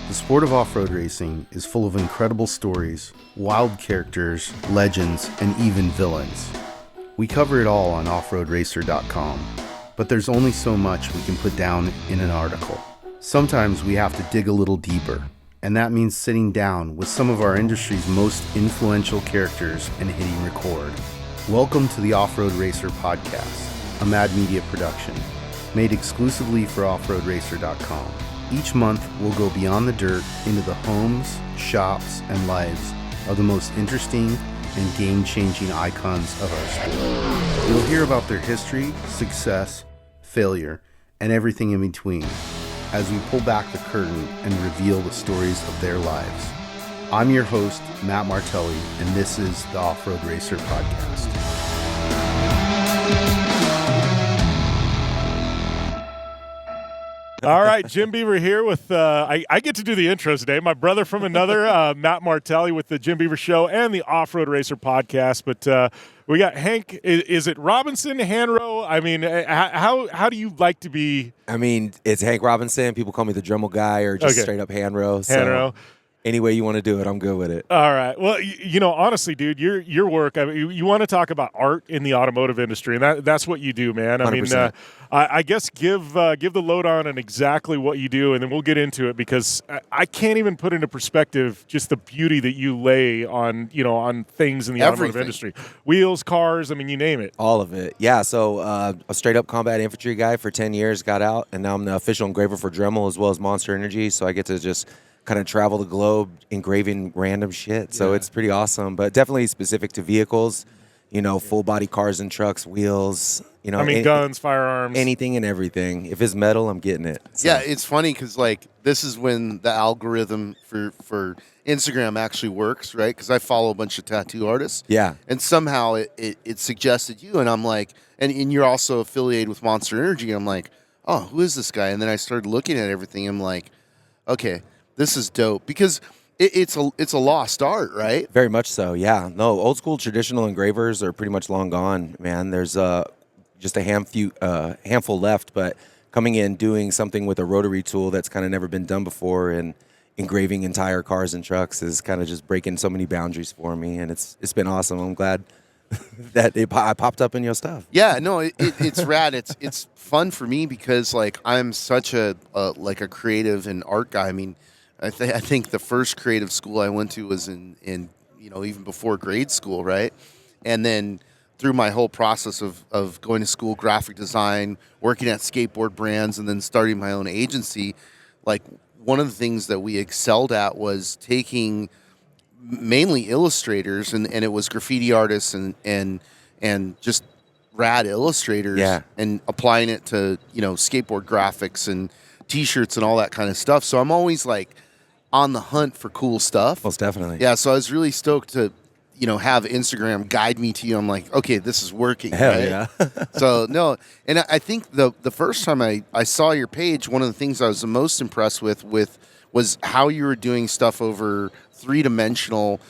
The sport of off-road racing is full of incredible stories, wild characters, legends, and even villains. We cover it all on offroadracer.com, but there's only so much we can put down in an article. Sometimes we have to dig a little deeper, and that means sitting down with some of our industry's most influential characters and hitting record. Welcome to the Off-Road Racer podcast, a Mad Media production, made exclusively for offroadracer.com. Each month, we'll go beyond the dirt into the homes, shops, and lives of the most interesting and game-changing icons of our sport. You'll hear about their history, success, failure, and everything in between as we pull back the curtain and reveal the stories of their lives. I'm your host, Matt Martelli, and this is the Off-Road Racer podcast. All right, Jim Beaver here with, I get to do the intro today. My brother from another, Matt Martelli with the Jim Beaver Show and the Off-Road Racer podcast. But we got Hank, is it Robinson, Hanro? I mean, how do you like to be? I mean, it's Hank Robinson. People call me the Dremel guy or just straight up Hanro. Hanro. Any way you want to do it, I'm good with it. All right. Well, you know, honestly, dude, your work, I mean, you want to talk about art in the automotive industry, and that's what you do, man. I 100%. mean, I guess give the lowdown on exactly what you do, and then we'll get into it because I can't even put into perspective just the beauty that you lay on, you know, on things in the automotive industry. Wheels, cars, I mean, you name it. All of it. Yeah, so a straight-up combat infantry guy for 10 years, got out, and now I'm the official engraver for Dremel as well as Monster Energy, so I get to just kind of travel the globe engraving random shit. So it's pretty awesome, but definitely specific to vehicles, you know, full body cars and trucks, wheels, you know. I mean, guns, firearms. Anything and everything. If it's metal, I'm getting it. So. Yeah, it's funny because, like, this is when the algorithm for Instagram actually works, right? Because I follow a bunch of tattoo artists. Yeah. And somehow it suggested you, and I'm like, and you're also affiliated with Monster Energy. I'm like, oh, who is this guy? And then I started looking at everything. I'm like, okay, this is dope because it's a lost art, right? Very much so, yeah. No, old school traditional engravers are pretty much long gone, man. There's just a handful left, but coming in, doing something with a rotary tool that's kind of never been done before and engraving entire cars and trucks is kind of just breaking so many boundaries for me, and it's been awesome. I'm glad that I popped up in your stuff. Yeah, no, it's rad. It's fun for me because, like, I'm such a creative and art guy. I mean, I think the first creative school I went to was in you know, even before grade school, right? And then through my whole process of going to school, graphic design, working at skateboard brands, and then starting my own agency, like, one of the things that we excelled at was taking mainly illustrators, and it was graffiti artists and just rad illustrators, and applying it to, you know, skateboard graphics and T-shirts and all that kind of stuff. So I'm always, like, on the hunt for cool stuff. Most definitely. Yeah, so I was really stoked to, you know, have Instagram guide me to you. I'm like, okay, this is working. Hell right? yeah. So, no, and I think the first time I saw your page, one of the things I was the most impressed with was how you were doing stuff over three-dimensional,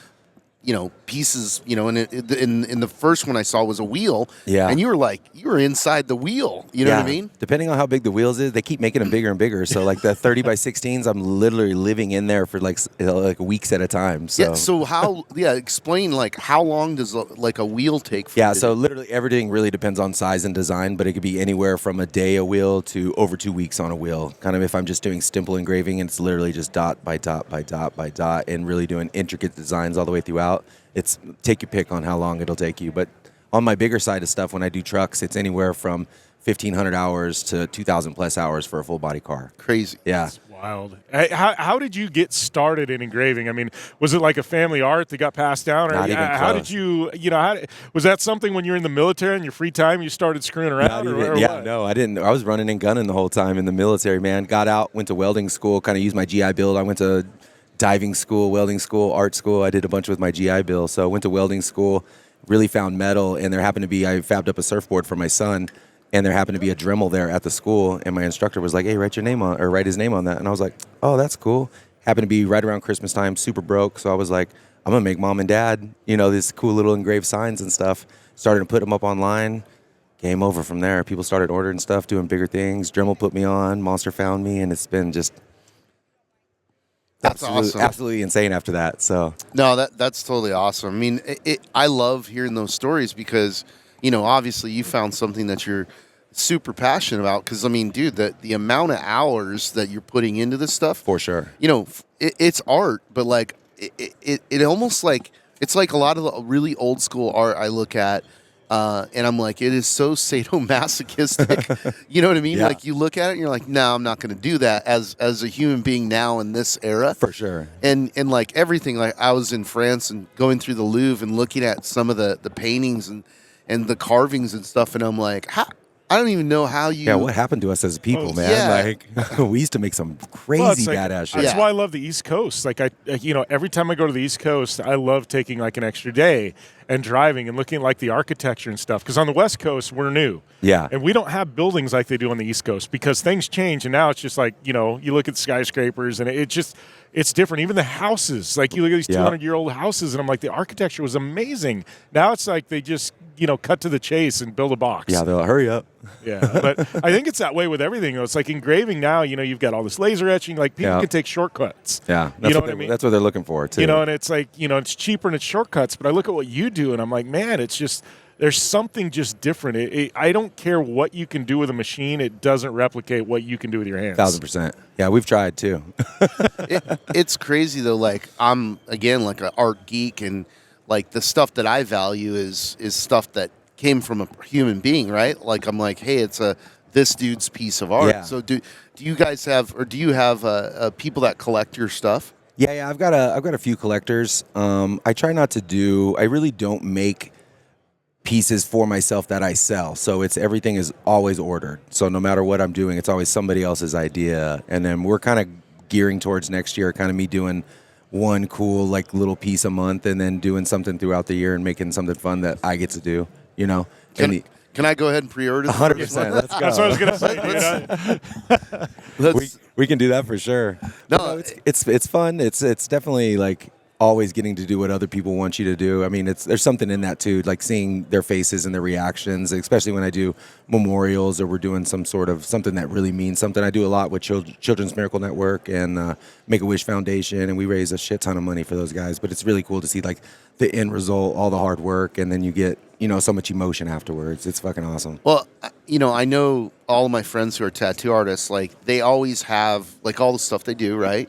you know, pieces, you know, and in the first one I saw was a wheel. Yeah. And you were inside the wheel. You know what I mean? Depending on how big the wheels is, they keep making them bigger and bigger. So, like, the 30 by 16s, I'm literally living in there for, like weeks at a time. So. Yeah, so explain, like, how long does, like, a wheel take for Yeah, so literally everything really depends on size and design, but it could be anywhere from a day a wheel to over 2 weeks on a wheel. Kind of if I'm just doing simple engraving, it's literally just dot by dot by dot by dot and really doing intricate designs all the way throughout. It's take your pick on how long it'll take you. But on my bigger side of stuff, when I do trucks, it's anywhere from 1,500 hours to 2,000 plus hours for a full body car. Crazy. Yeah. That's wild. Hey, how did you get started in engraving? I mean, was it like a family art that got passed down? Or Not even how close. did you know, was that something when you were in the military in your free time you started screwing around? No, I didn't. I was running and gunning the whole time in the military, man. Got out, went to welding school, kind of used my GI Bill. I went to diving school, welding school, art school. I did a bunch with my GI Bill. So I went to welding school, really found metal, and there happened to be, I fabbed up a surfboard for my son, and there happened to be a Dremel there at the school, and my instructor was like, hey, write his name on that. And I was like, oh, that's cool. Happened to be right around Christmas time, super broke. So I was like, I'm going to make mom and dad, you know, these cool little engraved signs and stuff. Started to put them up online. Game over from there. People started ordering stuff, doing bigger things. Dremel put me on, Monster found me, and it's been just That's awesome. Absolutely insane after that. So No, that's totally awesome. I mean, I love hearing those stories because, obviously you found something that you're super passionate about. Because, I mean, dude, the amount of hours that you're putting into this stuff. for sure. It's art, but like, it almost like, it's like a lot of the really old school art I look at. And I'm like, it is so sadomasochistic. You know what I mean? Yeah. Like you look at it and you're like, no, I'm not going to do that as a human being now in this era. For sure. And like everything, like I was in France and going through the Louvre and looking at some of the paintings and the carvings and stuff. And I'm like, I don't even know how you. Yeah, what happened to us as people, man? yeah. Like, we used to make some crazy Well, it's like- badass shit. That's Yeah. why I love the East Coast. Like every time I go to the East Coast, I love taking like an extra day and driving and looking at like the architecture and stuff. Because on the West Coast, we're new. Yeah. And we don't have buildings like they do on the East Coast because things change. And now it's just like, you look at skyscrapers and it's different. Even the houses, like you look at these Yeah. 200-year-old houses and I'm like, the architecture was amazing. Now it's like they just, cut to the chase and build a box. Yeah, they'll hurry up. Yeah, but I think it's that way with everything. It's like engraving now. You've got all this laser etching. Like people Yeah. can take shortcuts. Yeah, You know what I mean? That's what they're looking for too. And it's like it's cheaper and it's shortcuts. But I look at what you do, and I'm like, man, it's just there's something just different. I don't care what you can do with a machine; it doesn't replicate what you can do with your hands. 1,000%. Yeah, we've tried too. It's crazy though. Like I'm again like an art geek, and like the stuff that I value is stuff that came from a human being, right? Like I'm like, hey, it's this dude's piece of art. Yeah. So do you guys have, or do you have people that collect your stuff? Yeah, I've got a few collectors. I try not to do. I really don't make pieces for myself that I sell. So everything is always ordered. So no matter what I'm doing, it's always somebody else's idea. And then we're kind of gearing towards next year, kind of me doing one cool like little piece a month, and then doing something throughout the year and making something fun that I get to do. Can I go ahead and pre-order? 100%. Let's go. That's what I was gonna say. We can do that for sure. No, It's fun. It's definitely like always getting to do what other people want you to do. I mean, there's something in that too, like seeing their faces and their reactions, especially when I do memorials or we're doing something that really means something. I do a lot with Children's Miracle Network and Make-A-Wish Foundation, and we raise a shit ton of money for those guys. But it's really cool to see like the end result, all the hard work, and then you get so much emotion afterwards. It's fucking awesome. Well, I know all of my friends who are tattoo artists, like they always have like all the stuff they do, right?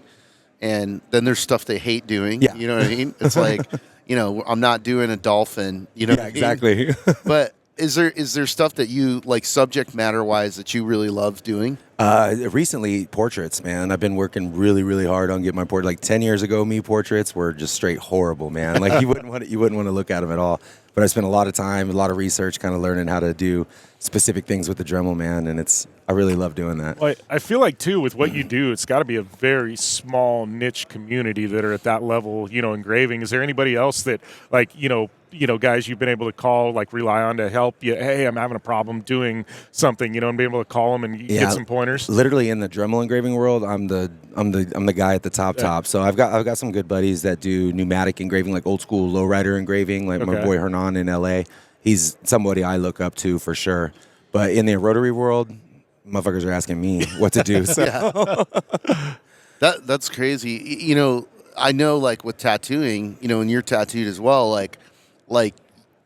And then there's stuff they hate doing. Yeah. You know what I mean? It's like, I'm not doing a dolphin. You know Yeah, what I mean? exactly. But is there stuff that you like subject matter wise that you really love doing? Recently, portraits, man. I've been working really, really hard on getting my portrait. Like 10 years ago, portraits were just straight horrible, man. Like you wouldn't want to look at them at all. But I spent a lot of time, a lot of research, kind of learning how to do specific things with the Dremel, man. And I really love doing that. Well, I feel like too with what you do, it's got to be a very small niche community that are at that level. Engraving. Is there anybody else that like guys you've been able to call, like rely on to help you? Hey, I'm having a problem doing something, and be able to call them and get some pointers. Literally in the Dremel engraving world, I'm the guy at the top. So I've got some good buddies that do pneumatic engraving, like old school lowrider engraving, like my boy Hernan in LA. He's somebody I look up to for sure. But in the rotary world, motherfuckers are asking me what to do. So. That's crazy. I know like with tattooing, and you're tattooed as well, like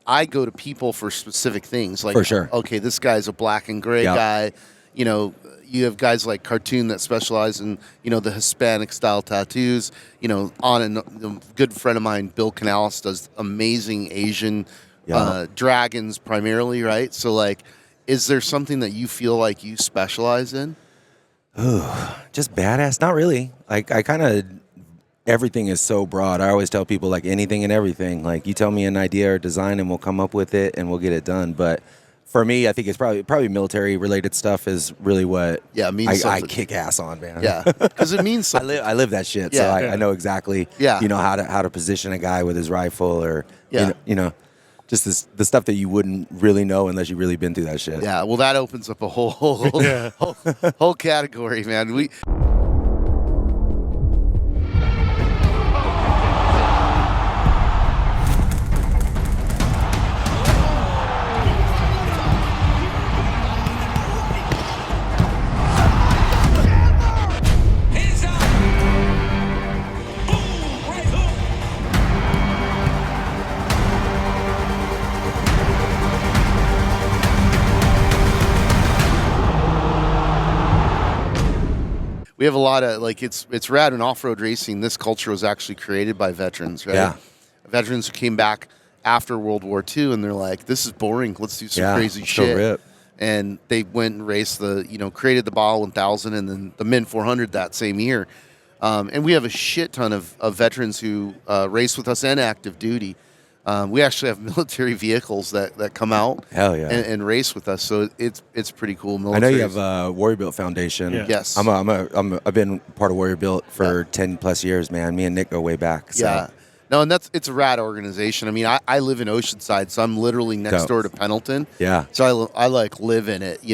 I go to people for specific things. Like, for sure. Okay, this guy's a black and gray guy. You have guys like Cartoon that specialize in, the Hispanic style tattoos. A good friend of mine, Bill Canales, does amazing Asian dragons primarily, right? So like, is there something that you feel like you specialize in? Just badass? Not really. Like I kind of, everything is so broad. I always tell people like anything and everything. Like you tell me an idea or design and we'll come up with it and we'll get it done. But for me, I think it's probably military related stuff is really what I kick ass on, man. Yeah, because it means something. I live that shit, so I know exactly how to position a guy with his rifle or just the stuff that you wouldn't really know unless you really been through that shit. Yeah, well, that opens up a whole category, man. we have a lot of like it's rad in off-road racing. This culture was actually created by veterans, right? Yeah. Veterans who came back after World War II, and they're like, "This is boring. Let's do some crazy let's go shit." rip. And they went and raced created the Baja 1000 and then the Min 400 that same year. And we have a shit ton of veterans who race with us and active duty. We actually have military vehicles that come out Hell yeah. and race with us. So it's pretty cool. I know you have Warrior Built Foundation. Yeah. Yes. I've been part of Warrior Built for 10 plus years, man. Me and Nick go way back. So. Yeah. No, and it's a rad organization. I mean, I live in Oceanside, so I'm literally next door to Pendleton. Yeah. So I like live in it,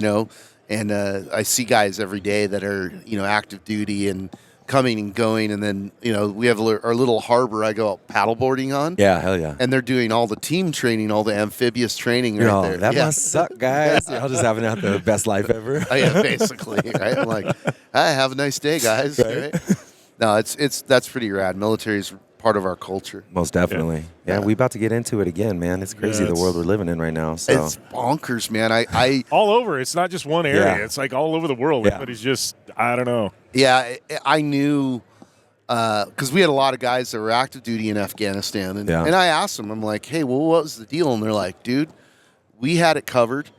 and I see guys every day that are, active duty and coming and going. And then, we have our little harbor I go out paddleboarding on. Yeah, hell yeah. And they're doing all the team training, all the amphibious training right there. That Yeah. must suck, guys. Y'all just having out the best life ever. Oh, yeah, basically, right? I'm like, hey, have a nice day, guys. Right? No, that's pretty rad. Military's part of our culture. Most definitely. Yeah, we about to get into it again, man. It's crazy the world we're living in right now. So It's bonkers, man. I All over. It's not just one area. Yeah. It's like all over the world. Yeah. But it's just, I don't know. yeah, I knew because we had a lot of guys that were active duty in Afghanistan, and I asked them, I'm like, hey, well, what was the deal? And they're like, dude, we had it covered.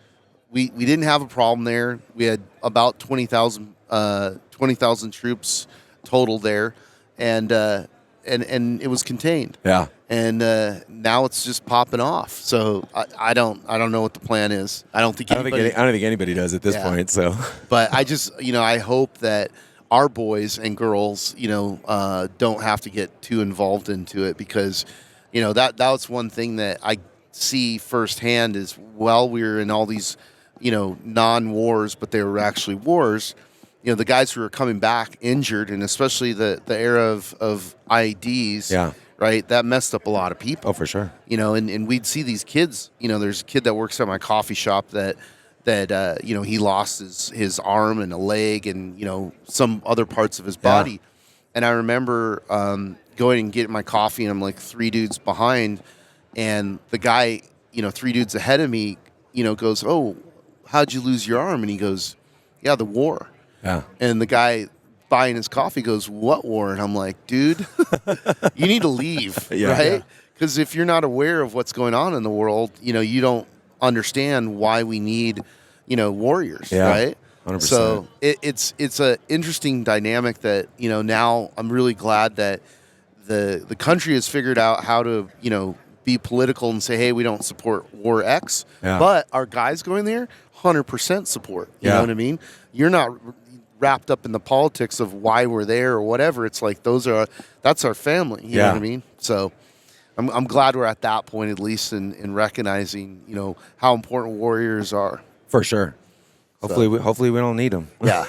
We didn't have a problem there. We had about 20,000 troops total there, and it was contained. yeah. And now it's just popping off. So I don't know what the plan is. I don't think I don't think anybody does at this point. So, but I just I hope that our boys and girls don't have to get too involved into it, because that was one thing that I see firsthand is while we were in all these non-wars, but they were actually wars. The guys who are coming back injured, and especially the era of IEDs, right? That messed up a lot of people. oh, for sure. And we'd see these kids. There's a kid that works at my coffee shop that he lost his arm and a leg and some other parts of his body. And I remember going and getting my coffee, and I'm like 3 dudes behind, and the guy 3 dudes ahead of me goes, "Oh, how'd you lose your arm?" And he goes, "Yeah, the war." Yeah. And the guy buying his coffee goes, "What war?" And I'm like, dude, you need to leave, right? Because if you're not aware of what's going on in the world, you don't understand why we need, warriors, right? 100%. So it's a interesting dynamic that, now I'm really glad that the country has figured out how to, be political and say, hey, we don't support war X, but our guys going there, 100% support. You know what I mean? You're not wrapped up in the politics of why we're there or whatever. It's like that's our family. You know what I mean? So I'm glad we're at that point, at least in recognizing how important warriors are. For sure. Hopefully we don't need them. Yeah.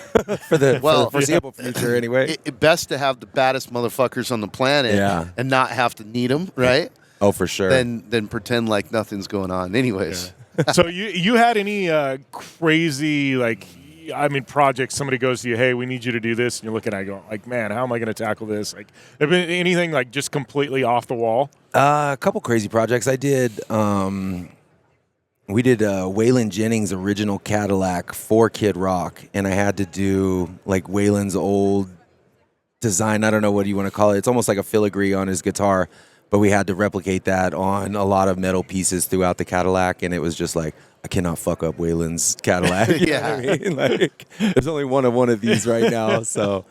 for the foreseeable future anyway. It best to have the baddest motherfuckers on the planet and not have to need them, right? Oh, for sure. Then pretend like nothing's going on. Anyways. So you had any crazy projects? Somebody goes to you, hey, we need you to do this, and you're looking at it going, like, man, how am I going to tackle this? Like, have been anything like just completely off the wall? A couple crazy projects I did. We did Waylon Jennings' original Cadillac for Kid Rock, and I had to do like Waylon's old design. I don't know what you want to call it. It's almost like a filigree on his guitar, but we had to replicate that on a lot of metal pieces throughout the Cadillac, and it was just like, I cannot fuck up Waylon's Cadillac. You know what I mean? Like, there's only one of these right now, so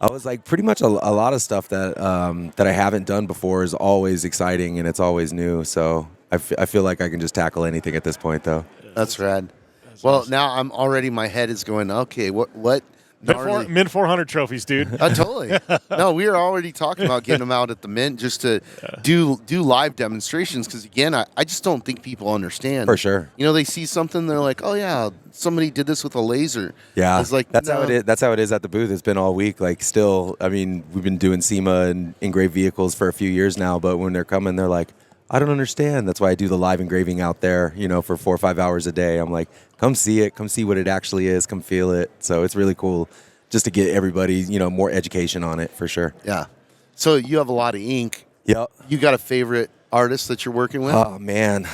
I was like, pretty much a lot of stuff that I haven't done before is always exciting and it's always new. So I feel like I can just tackle anything at this point, though. That's rad. Well, now my head is going, okay, what? Mint 400 trophies, dude. Totally. No, we were already talking about getting them out at the Mint just to do live demonstrations, because, again, I just don't think people understand. For sure. They see something, they're like, oh, yeah, somebody did this with a laser. Yeah, it's like, that's no. how it is. That's how it is at the booth. It's been all week. Like, still, I mean, we've been doing SEMA and engraved vehicles for a few years now, but when they're coming, they're like, I don't understand. That's why I do the live engraving out there, for 4 or 5 hours a day. I'm like, come see it. Come see what it actually is. Come feel it. So it's really cool just to get everybody, more education on it, for sure. Yeah. So you have a lot of ink. Yep. You got a favorite artist that you're working with? Oh, man.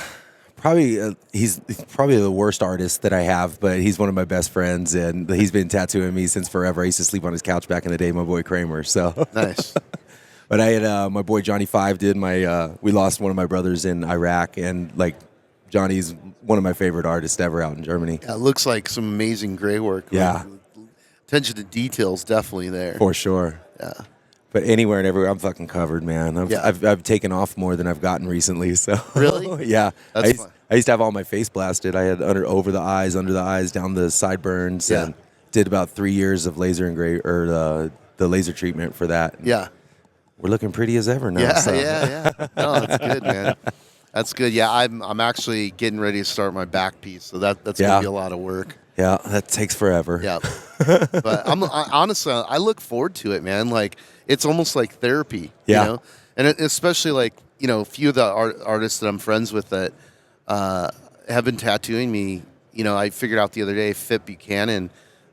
He's probably the worst artist that I have, but he's one of my best friends, and he's been tattooing me since forever. I used to sleep on his couch back in the day, my boy Kramer. So Nice. But I had my boy Johnny Five did we lost one of my brothers in Iraq, and like Johnny's one of my favorite artists ever out in Germany. Yeah, it looks like some amazing gray work. Yeah. Attention to details definitely there. For sure. Yeah. But anywhere and everywhere, I'm fucking covered, man. I've taken off more than I've gotten recently. So Really? Yeah. That's fun. I used to have all my face blasted. I had over the eyes, under the eyes, down the sideburns, Yeah. and did about 3 years of laser the laser treatment for that. Yeah. We're looking pretty as ever now. Yeah, so. yeah. No, that's good, man. That's good. Yeah, I'm actually getting ready to start my back piece, so that's gonna be a lot of work. Yeah, that takes forever. Yeah, but honestly, I look forward to it, man. Like it's almost like therapy, Yeah. you know. And especially like a few of the artists that I'm friends with that have been tattooing me. You know, I figured out the other day, Fit Buchanan,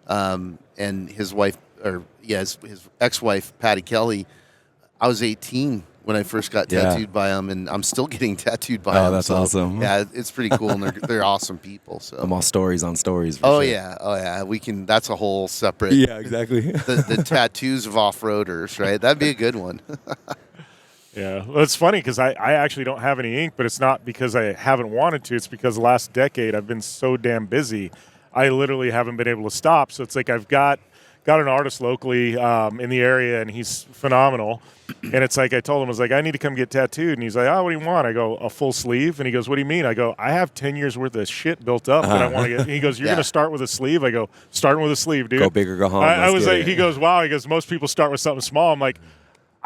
and his wife, his ex-wife Patty Kelly. I was 18 when I first got tattooed by them, and I'm still getting tattooed by them. Oh, that's awesome. Yeah, it's pretty cool, and they're awesome people. So I'm all stories on stories. Oh sure. yeah. We can. That's a whole separate. Yeah, exactly. the tattoos of off-roaders, right? That'd be a good one. Yeah, well, it's funny because I actually don't have any ink, but it's not because I haven't wanted to. It's because the last decade I've been so damn busy, I literally haven't been able to stop. So it's like I've got an artist locally in the area, and he's phenomenal. And it's like I told him, I was like, I need to come get tattooed. And he's like, oh, what do you want? I go, a full sleeve. And he goes, what do you mean? I go, I have 10 years worth of shit built up that I want to get. And he goes, you're going to start with a sleeve? I go, starting with a sleeve, dude. Go big or go home. I was like, it. he goes, wow. He goes, most people start with something small. I'm like,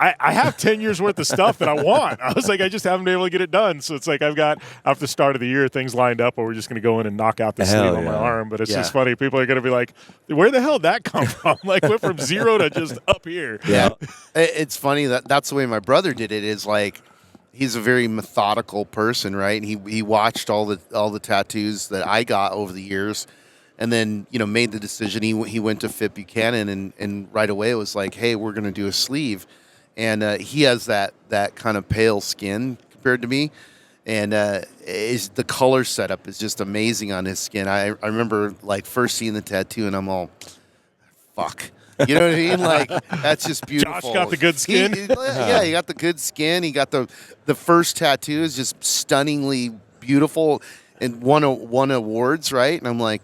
I have 10 years worth of stuff that I want. I was like, I just haven't been able to get it done. So it's like I've got, after the start of the year, things lined up where we're just going to go in and knock out the sleeve on my arm. But it's just funny. People are going to be like, where the hell did that come from? Like, went from zero to just up here. Yeah. It's funny that's the way my brother did it. Is like he's a very methodical person, right? And he watched all the tattoos that I got over the years, and then made the decision. He went to Fit Buchanan, and right away it was like, hey, we're going to do a sleeve. And he has that kind of pale skin compared to me, and the color setup is just amazing on his skin. I remember like first seeing the tattoo, and I'm all, fuck, you know what I mean? Like that's just beautiful. Josh got the good skin. He got the good skin. He got the first tattoo is just stunningly beautiful, and won awards, right? And I'm like,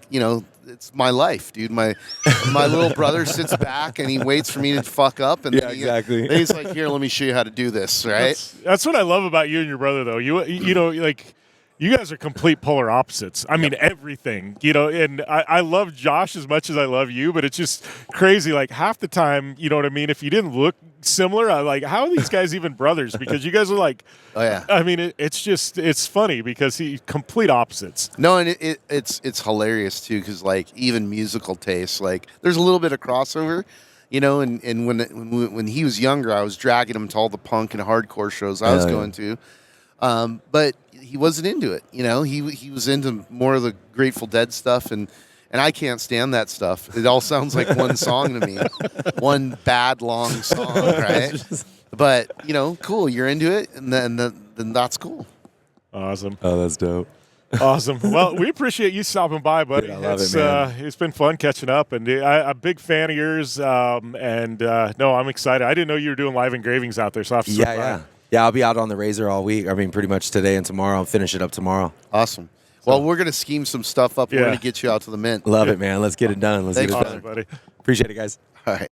it's my life, dude. My little brother sits back and he waits for me to fuck up, and exactly. Then he's like, "Here, let me show you how to do this." Right? That's what I love about you and your brother, though. You know, like you guys are complete polar opposites. I mean, everything. And I love Josh as much as I love you, but it's just crazy. Like half the time, you know what I mean? If you didn't look similar, I'm like, how are these guys even brothers? Because you guys are like, oh yeah. I mean, it's funny because complete opposites. No, and it's hilarious too, because like even musical tastes, like there's a little bit of crossover, And when he was younger, I was dragging him to all the punk and hardcore shows I was going to, but he wasn't into it. He was into more of the Grateful Dead stuff, and I can't stand that stuff. It all sounds like one song to me, one bad long song, right? But cool. You're into it, and then that's cool. Awesome. Oh, that's dope. Awesome. Well, we appreciate you stopping by, buddy. Dude, I love it, man. It's been fun catching up, and I'm a big fan of yours. No, I'm excited. I didn't know you were doing live engravings out there, so I have to stop by. Yeah, I'll be out on the razor all week. I mean, pretty much today and tomorrow. I'll finish it up tomorrow. Awesome. Well, we're going to scheme some stuff up. We're going to get you out to the mint. Love it, man. Let's get it done. Thanks, get it done. Awesome, buddy. Appreciate it, guys. All right.